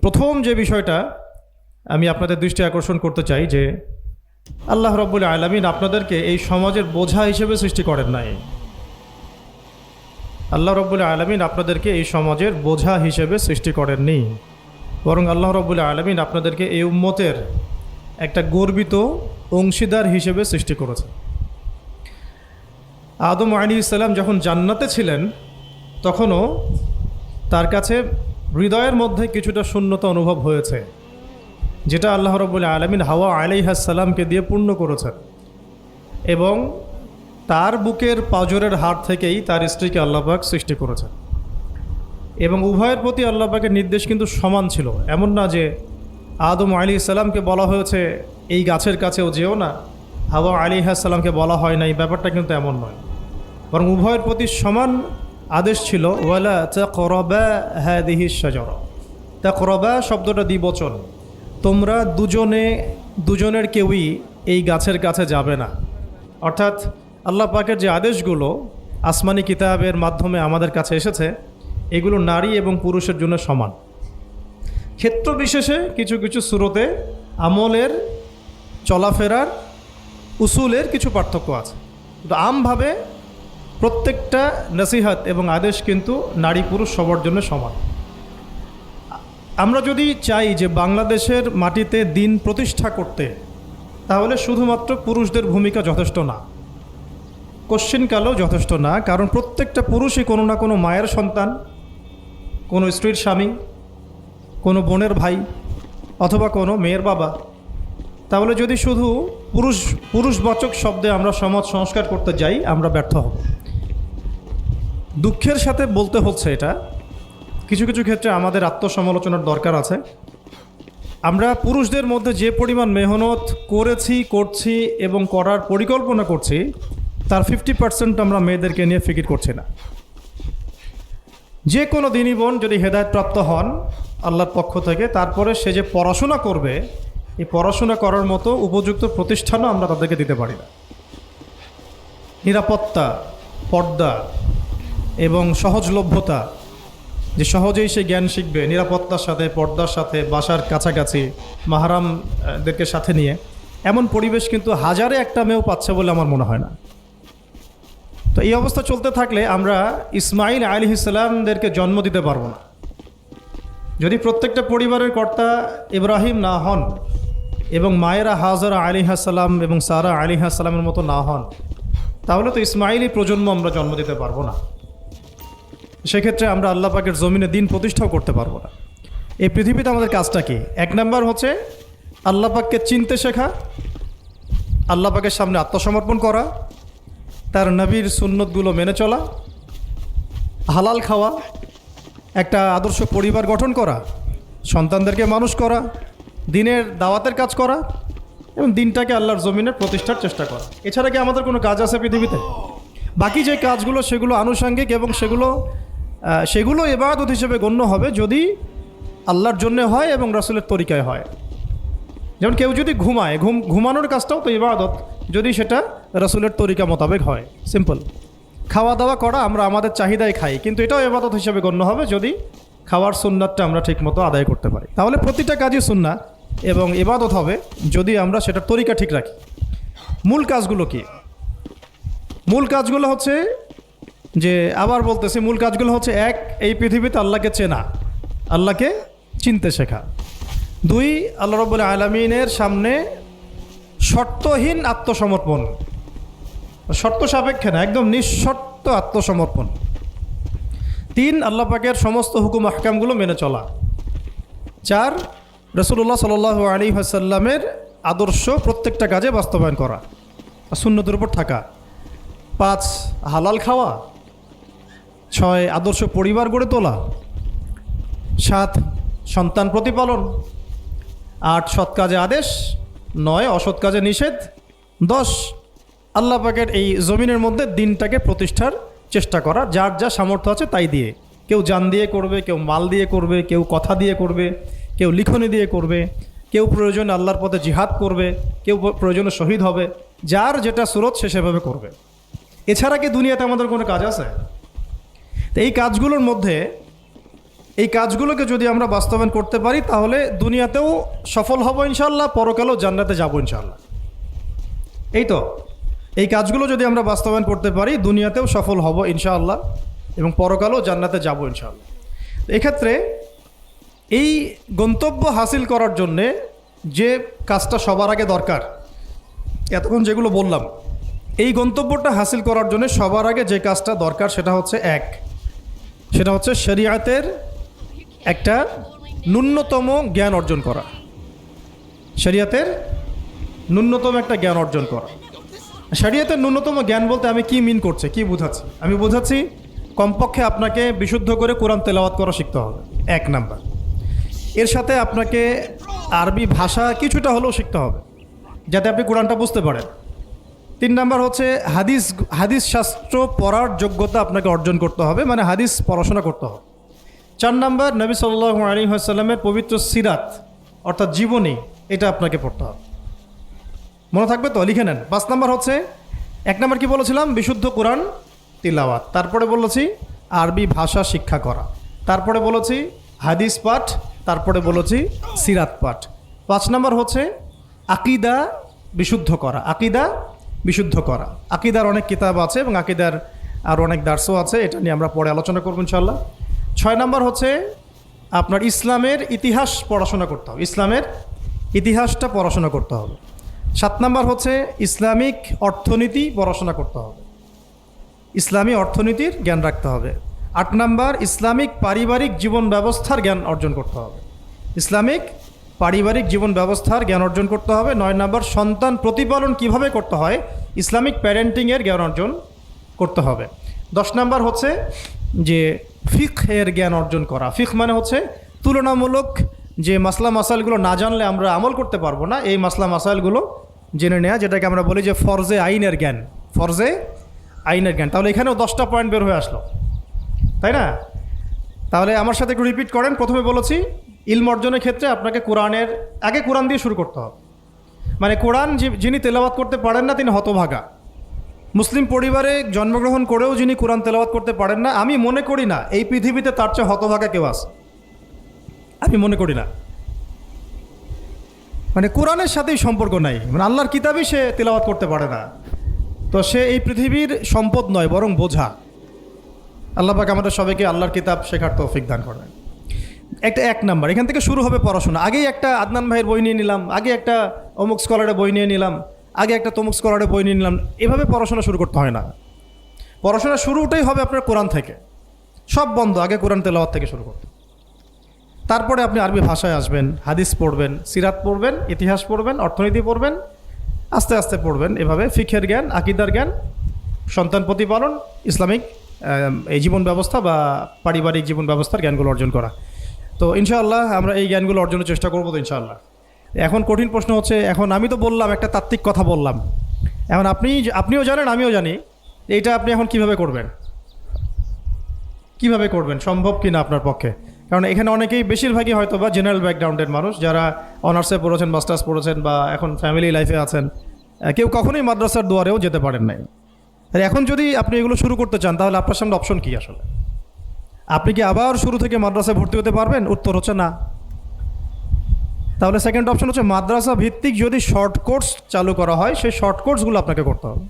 প্রথম যে বিষয়টা আমি আপনাদের দৃষ্টি আকর্ষণ করতে চাই যে আল্লাহ রাব্বুল আলামিন আপনাদেরকে এই সমাজের বোঝা হিসেবে সৃষ্টি করেন নাই। আল্লাহ রাব্বুল আলামিন আপনাদেরকে এই সমাজের বোঝা হিসেবে সৃষ্টি করেননি, বরং আল্লাহ রাব্বুল আলামিন আপনাদেরকে এই উম্মতের একটা গর্বিত অংশীদার হিসেবে সৃষ্টি করেছে। আদম আলাইহিস সালাম যখন জান্নাতে ছিলেন তখনও তার কাছে হৃদয়ের মধ্যে কিছুটা শূন্যতা অনুভব হয়েছে, যেটা আল্লাহ রাব্বুল আলামিন হাওয়া আলাইহিস সালামকে দিয়ে পূর্ণ করেছেন এবং তার বুকের পাঁজরের হাড় থেকেই তার স্ত্রীকে আল্লাহ পাক সৃষ্টি করেছেন। এবং উভয়ের প্রতি আল্লাহ পাকের নির্দেশ কিন্তু সমান ছিল। এমন না যে আদম আলাইহিস সালামকে বলা হয়েছে এই গাছের কাছেও যেও না, হাওয়া আলাইহিস সালামকে বলা হয় নাই, ব্যাপারটা কিন্তু এমন নয়, বরং উভয়ের প্রতি সমান আদেশ ছিল। ওয়ালা তাকরাবা হাদিহিশ শাজারা, তাকরাবা শব্দটা দ্বিবচন, তোমরা দুজনের কেউই এই গাছের কাছে যাবে না। অর্থাৎ আল্লাহ পাকের যে আদেশগুলো আসমানি কিতাবের মাধ্যমে আমাদের কাছে এসেছে এগুলো নারী এবং পুরুষের জন্য সমান। ক্ষেত্র বিশেষে কিছু কিছু সূরতে আমলের, চলাফেরার, উসুলের কিছু পার্থক্য আছে, কিন্তু আমভাবে প্রত্যেকটা নসিহত এবং আদেশ কিন্তু নারী পুরুষ সবার জন্য সমান। আমরা যদি চাই যে বাংলাদেশের মাটিতে দিন প্রতিষ্ঠা করতে, তাহলে শুধুমাত্র পুরুষদের ভূমিকা যথেষ্ট না, কোশ্চিনকালেও যথেষ্ট না। কারণ প্রত্যেকটা পুরুষই কোনো না কোনো মায়ের সন্তান, কোনো স্ত্রীর স্বামী, কোনো বোনের ভাই অথবা কোনো মেয়ের বাবা। তাহলে যদি শুধু পুরুষবাচক শব্দে আমরা সমাজ সংস্কার করতে যাই, আমরা ব্যর্থ হব। দুঃখের সাথে বলতে হচ্ছে এটা, কিছু কিছু ক্ষেত্রে আমাদের আত্মসমালোচনার দরকার আছে। আমরা পুরুষদের মধ্যে যে পরিমাণ মেহনত করেছি, করছি এবং করার পরিকল্পনা করছি, তার 50% আমরা মেয়েদেরকে নিয়ে ফিকির করছি না। যে কোনো দিনই বোন যদি হেদায়েতপ্রাপ্ত হন আল্লাহর পক্ষ থেকে, তারপরে সে যে পড়াশোনা করবে, এই পড়াশোনা করার মতো উপযুক্ত প্রতিষ্ঠানও আমরা তাদেরকে দিতে পারি না। নিরাপত্তা, পর্দা এবং সহজলভ্যতা, যে সহজেই সে জ্ঞান শিখবে নিরাপত্তার সাথে, পর্দার সাথে, বাসার কাছাকাছি, মাহরামদেরকে সাথে নিয়ে, এমন পরিবেশ কিন্তু হাজারে একটা মেয়েও পাচ্ছে বলে আমার মনে হয় না। তো এই অবস্থা চলতে থাকলে আমরা ইসমাইল আলাইহিস সালামদেরকে জন্ম দিতে পারবো না। যদি প্রত্যেকটা পরিবারের কর্তা ইব্রাহিম না হন এবং মায়েরা হাজরা আলাইহিস সালাম এবং সারা আলাইহিস সালামের মতো না হন, তাহলে তো ইসমাইলি প্রজন্ম আমরা জন্ম দিতে পারবো না। সেক্ষেত্রে আমরা আল্লাহ পাকের জমিনে দিন প্রতিষ্ঠাও করতে পারবো না। এই পৃথিবীতে আমাদের কাজটা কি? এক নাম্বার হচ্ছে আল্লাহ পাককে চিনতে শেখা, আল্লাহ পাকের সামনে আত্মসমর্পণ করা, তার নবীর সুন্নতগুলো মেনে চলা, হালাল খাওয়া, একটা আদর্শ পরিবার গঠন করা, সন্তানদেরকে মানুষ করা, দিনের দাওয়াতের কাজ করা এবং দিনটাকে আল্লাহর জমিনে প্রতিষ্ঠার চেষ্টা করা। এছাড়া কি আমাদের কোনো কাজ আছে পৃথিবীতে? বাকি যে কাজগুলো সেগুলো আনুষঙ্গিক এবং সেগুলো ইবাদত হিসেবে গণ্য হবে যদি আল্লাহর জন্যে হয় এবং রাসূলের তরিকায় হয়। যেমন কেউ যদি ঘুমায়, ঘুমানোর কাজটাও তো ইবাদত, যদি সেটা রাসূলের তরিকা মোতাবেক হয়। সিম্পল। খাওয়া দাওয়া করা, আমরা আমাদের চাহিদায় খাই, কিন্তু এটাও ইবাদত হিসেবে গণ্য হবে যদি খাওয়ার সুন্নাতটা আমরা ঠিকমতো আদায় করতে পারি। তাহলে প্রতিটা কাজই সুন্নাহ এবং ইবাদত হবে যদি আমরা সেটার তরিকা ঠিক রাখি। মূল কাজগুলো কি? মূল কাজগুলো হচ্ছে যে, আবার বলতেছি, মূল কাজগুলো হচ্ছে, এক, এই পৃথিবীতে আল্লাহকে চেনা, আল্লাহকে চিনতে শেখা। দুই, আল্লাহ রাব্বুল আলামিনের সামনে শর্তহীন আত্মসমর্পণ, শর্ত সাপেক্ষে না, একদম নিঃশর্ত আত্মসমর্পণ। তিন, আল্লাহ পাকের সমস্ত হুকুম আহকামগুলো মেনে চলা। চার, রাসূলুল্লাহ সাল্লাল্লাহু আলাইহি ওয়াসাল্লামের আদর্শ প্রত্যেকটা কাজে বাস্তবায়ন করা, সুন্নতের উপর থাকা। পাঁচ, হালাল খাওয়া। ছয়, আদর্শ পরিবার গড়ে তোলা। সাত, সন্তান প্রতিপালন। আট, সৎ কাজে আদেশ। নয়, অসৎ কাজে নিষেধ। 10, আল্লাহ পাকের এই জমিনের মধ্যে দিনটাকে প্রতিষ্ঠার চেষ্টা করা, যার যা সামর্থ্য আছে তাই দিয়ে। কেউ জান দিয়ে করবে, কেউ মাল দিয়ে করবে, কেউ কথা দিয়ে করবে, কেউ লিখনি দিয়ে করবে, কেউ প্রয়োজনে আল্লাহর পথে জিহাদ করবে, কেউ প্রয়োজনে শহীদ হবে। যার যেটা সুরত সে সেভাবে করবে। এছাড়া কি দুনিয়াতে আমাদের কোনো কাজ আছে? তো এই কাজগুলোর মধ্যে এই কাজগুলোকে যদি আমরা বাস্তবায়ন করতে পারি তাহলে দুনিয়াতেও সফল হব ইনশাআল্লাহ, পরকালেও জান্নাতে যাব ইনশাআল্লাহ। এই তো, এই কাজগুলো যদি আমরা বাস্তবায়ন করতে পারি দুনিয়াতেও সফল হব ইনশাআল্লাহ এবং পরকালেও জান্নাতে যাব ইনশাআল্লাহ। এক্ষেত্রে এই গন্তব্য হাসিল করার জন্যে যে কাজটা সবার আগে দরকার, এতক্ষণ যেগুলো বললাম, এই গন্তব্যটা হাসিল করার জন্য সবার আগে যে কাজটা দরকার সেটা হচ্ছে শরিয়াতের একটা ন্যূনতম জ্ঞান অর্জন করা। শরিয়াতের ন্যূনতম একটা জ্ঞান অর্জন করা। শরিয়াতের ন্যূনতম জ্ঞান বলতে আমি কি মিন করছি, কি বোঝাচ্ছি? আমি বোঝাচ্ছি কমপক্ষে আপনাকে বিশুদ্ধ করে কোরআন তেলাওয়াত করা শিখতে হবে, 1 নাম্বার। এর সাথে আপনাকে আরবি ভাষা কিছুটা হলেও শিখতে হবে যাতে আপনি কোরআনটা বুঝতে পারেন। 3 নাম্বার হচ্ছে হাদিস শাস্ত্র পড়ার যোগ্যতা আপনাকে অর্জন করতে হবে, মানে হাদিস পড়াশোনা করতে হবে। 4 নাম্বার নবী সাল্লাল্লাহু আলাইহি ওয়াসাল্লামের পবিত্র সিরাত অর্থাৎ জীবনী, এটা আপনাকে পড়তে হবে। মনে থাকবে তো? লিখে নেন। 5 নাম্বার হচ্ছে, 1 নাম্বার কি বলেছিলাম? বিশুদ্ধ কোরআন তিলাওয়াত। তারপরে বলেছি আরবি ভাষা শিক্ষা করা। তারপরে বলেছি হাদিস পাঠ। তারপরে বলেছি সিরাত পাঠ। 5 নাম্বার হচ্ছে আকীদা বিশুদ্ধ করা। আকীদা বিশুদ্ধ করা। আকীদার অনেক কিতাব আছে এবং আকীদার আর অনেক দার্সও আছে, এটা নিয়ে আমরা পরে আলোচনা করব ইনশাআল্লাহ। 6 নাম্বার হচ্ছে আপনার ইসলামের ইতিহাস পড়াশোনা করতে হবে, ইসলামের ইতিহাসটা পড়াশোনা করতে হবে। 7 নাম্বার হচ্ছে ইসলামিক অর্থনীতি পড়াশোনা করতে হবে, ইসলামী অর্থনীতির জ্ঞান রাখতে হবে। 8 নাম্বার ইসলামিক পারিবারিক জীবন ব্যবস্থার জ্ঞান অর্জন করতে হবে, ইসলামিক পারিবারিক জীবন ব্যবস্থার জ্ঞান অর্জন করতে হবে। 9 নাম্বার সন্তান প্রতিপালন কিভাবে করতে হয়, ইসলামিক প্যারেন্টিংয়ের জ্ঞান অর্জন করতে হবে। 10 নাম্বার হচ্ছে যে ফিকহের জ্ঞান অর্জন করা। ফিকহ মানে হচ্ছে তুলনামূলক যে মাসলা মাসাইলগুলো না জানলে আমরা আমল করতে পারবো না, এই মাসলা মাসাইলগুলো জেনে নেওয়া, যেটাকে আমরা বলি যে ফরজে আইনের জ্ঞান, ফরজে আইনের জ্ঞান। তাহলে এখানেও 10টা পয়েন্ট বের হয়ে আসলো, তাই না? তাহলে আমার সাথে একটু রিপিট করেন। প্রথমে বলেছি ইলম অর্জনের ক্ষেত্রে আপনাকে কোরআন দিয়ে শুরু করতে হবে। মানে কোরআন যিনি তেলাওয়াত করতে পারেন না তিনি হতভাগা। মুসলিম পরিবারে জন্মগ্রহণ করেও যিনি কোরআন তেলাওয়াত করতে পারেন না, আমি মনে করি না এই পৃথিবীতে তার চেয়ে হতভাগা কেউ আছে, আমি মনে করি না। মানে কোরআনের সাথেই সম্পর্ক নাই, মানে আল্লাহর কিতাবই সে তেলাওয়াত করতে পারে না, তো সে এই পৃথিবীর সম্পদ নয় বরং বোঝা। আল্লাহ পাক আমাদের সবাইকে আল্লাহর কিতাব শেখার তৌফিক দান করবেন। একটা 1 নাম্বার, এখান থেকে শুরু হবে পড়াশোনা। আগেই একটা আদনান ভাইয়ের বই নিয়ে নিলাম, আগে একটা অমুক স্কলারের বই নিয়ে নিলাম, আগে একটা তমুক স্কলারের বই নিয়ে নিলাম, এভাবে পড়াশোনা শুরু করতে হয় না। পড়াশোনা শুরুটাই হবে আপনার কোরআন থেকে, সব বন্ধ, আগে কোরআন তেলাওয়াত থেকে শুরু করতে। তারপরে আপনি আরবি ভাষায় আসবেন, হাদিস পড়বেন, সিরাত পড়বেন, ইতিহাস পড়বেন, অর্থনীতি পড়বেন, আস্তে আস্তে পড়বেন। এভাবে ফিকহের জ্ঞান, আকীদার জ্ঞান, সন্তান প্রতিপালন, ইসলামিক এই জীবন ব্যবস্থা বা পারিবারিক জীবন ব্যবস্থার জ্ঞানগুলো অর্জন করা। তো ইনশাআল্লাহ আমরা এই জ্ঞানগুলো অর্জনের চেষ্টা করবো তো ইনশাআল্লাহ। এখন কঠিন প্রশ্ন হচ্ছে, এখন আমি তো বললাম একটা তাত্ত্বিক কথা বললাম, এখন আপনিও জানেন আমিও জানি, এইটা আপনি এখন কিভাবে করবেন, সম্ভব কি না আপনার পক্ষে? কারণ এখানে অনেকেই, বেশিরভাগই হয়তো বা জেনারেল ব্যাকগ্রাউন্ডের মানুষ, যারা অনার্সে পড়েছেন, মাস্টার্স পড়েছেন বা এখন ফ্যামিলি লাইফে আছেন, কেউ কখনোই মাদ্রাসার দুয়ারেও যেতে পারেন নাই। আর এখন যদি আপনি এগুলো শুরু করতে চান তাহলে আপনার সামনে অপশন কি আসলে? আপনি কি আবার শুরু থেকে মাদ্রাসায় ভর্তি হতে পারবেন? উত্তর হচ্ছে না। তাহলে সেকেন্ড অপশন হচ্ছে মাদ্রাসা ভিত্তিক যদি শর্ট কোর্স চালু করা হয়, সেই শর্ট কোর্সগুলো আপনাকে করতে হবে।